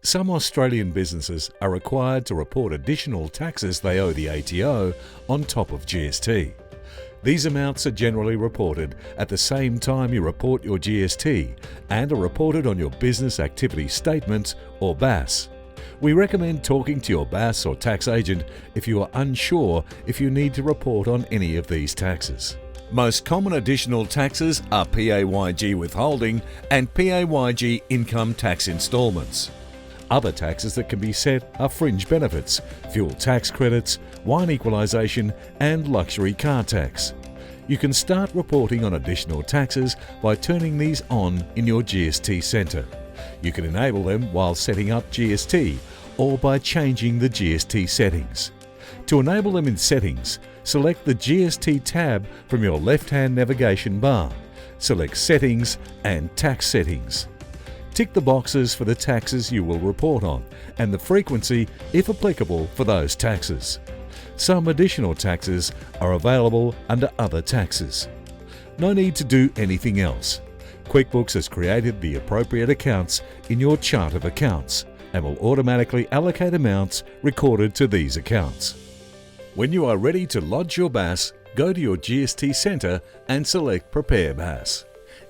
Some Australian businesses are required to report additional taxes they owe the ATO on top of GST. These amounts are generally reported at the same time you report your GST and are reported on your Business Activity Statement or BAS. We recommend talking to your BAS or tax agent if you are unsure if you need to report on any of these taxes. Most common additional taxes are PAYG withholding and PAYG income tax instalments. Other taxes that can be set are fringe benefits, fuel tax credits, wine equalisation and luxury car tax. You can start reporting on additional taxes by turning these on in your GST Centre. You can enable them while setting up GST or by changing the GST settings. To enable them in Settings, select the GST tab from your left-hand navigation bar. Select Settings and Tax Settings. Tick the boxes for the taxes you will report on and the frequency, if applicable, for those taxes. Some additional taxes are available under Other Taxes. No need to do anything else. QuickBooks has created the appropriate accounts in your chart of accounts and will automatically allocate amounts recorded to these accounts. When you are ready to lodge your BAS, go to your GST Centre and select Prepare BAS.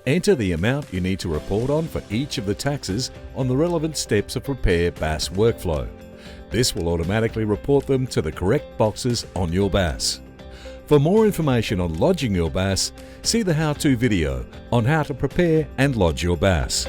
Enter the amount you need to report on for each of the taxes on the relevant steps of Prepare BAS workflow. This will automatically report them to the correct boxes on your BAS. For more information on lodging your BAS, see the how-to video on how to prepare and lodge your BAS.